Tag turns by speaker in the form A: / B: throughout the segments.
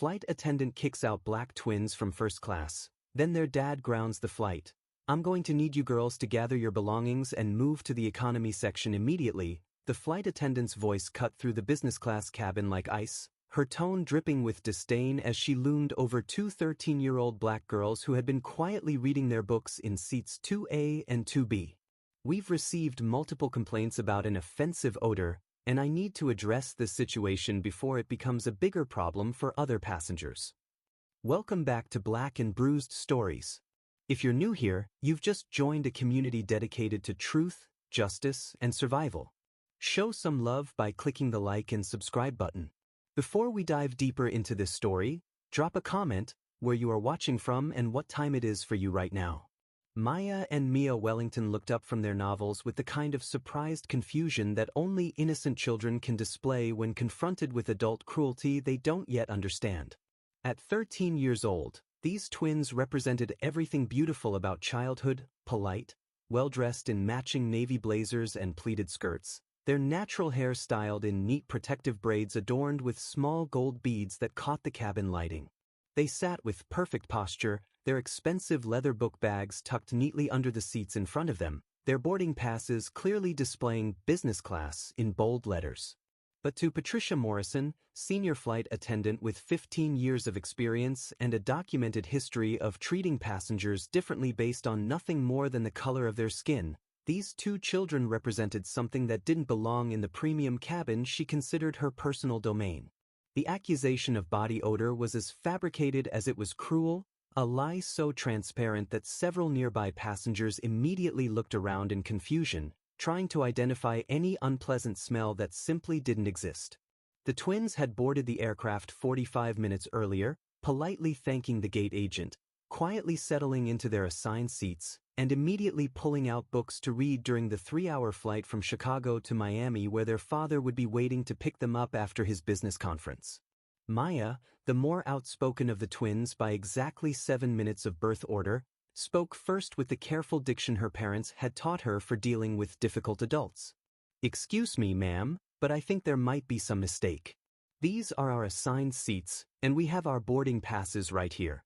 A: Flight attendant kicks out black twins from first class. Then their dad grounds the flight. "I'm going to need you girls to gather your belongings and move to the economy section immediately." The flight attendant's voice cut through the business class cabin like ice, her tone dripping with disdain as she loomed over two 13-year-old black girls who had been quietly reading their books in seats 2A and 2B. "We've received multiple complaints about an offensive odor, and I need to address this situation before it becomes a bigger problem for other passengers." Welcome back to Black and Bruised Stories. If you're new here, you've just joined a community dedicated to truth, justice, and survival. Show some love by clicking the like and subscribe button. Before we dive deeper into this story, drop a comment, where you are watching from and what time it is for you right now. Maya and Mia Wellington looked up from their novels with the kind of surprised confusion that only innocent children can display when confronted with adult cruelty they don't yet understand. At 13 years old, these twins represented everything beautiful about childhood: polite, well-dressed in matching navy blazers and pleated skirts, their natural hair styled in neat protective braids adorned with small gold beads that caught the cabin lighting. They sat with perfect posture, their expensive leather book bags tucked neatly under the seats in front of them, their boarding passes clearly displaying business class in bold letters. But to Patricia Morrison, senior flight attendant with 15 years of experience and a documented history of treating passengers differently based on nothing more than the color of their skin, these two children represented something that didn't belong in the premium cabin she considered her personal domain. The accusation of body odor was as fabricated as it was cruel, a lie so transparent that several nearby passengers immediately looked around in confusion, trying to identify any unpleasant smell that simply didn't exist. The twins had boarded the aircraft 45 minutes earlier, politely thanking the gate agent, quietly settling into their assigned seats, and immediately pulling out books to read during the 3-hour flight from Chicago to Miami, where their father would be waiting to pick them up after his business conference. Maya, the more outspoken of the twins by exactly 7 minutes of birth order, spoke first with the careful diction her parents had taught her for dealing with difficult adults. "Excuse me, ma'am, but I think there might be some mistake. These are our assigned seats, and we have our boarding passes right here."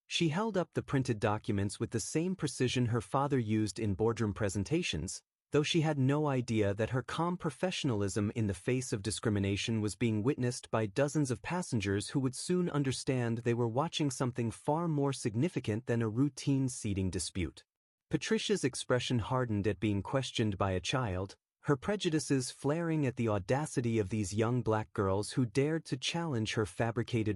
A: She held up the printed documents with the same precision her father used in boardroom presentations, though she had no idea that her calm professionalism in the face of discrimination was being witnessed by dozens of passengers who would soon understand they were watching something far more significant than a routine seating dispute. Patricia's expression hardened at being questioned by a child, her prejudices flaring at the audacity of these young black girls who dared to challenge her fabricated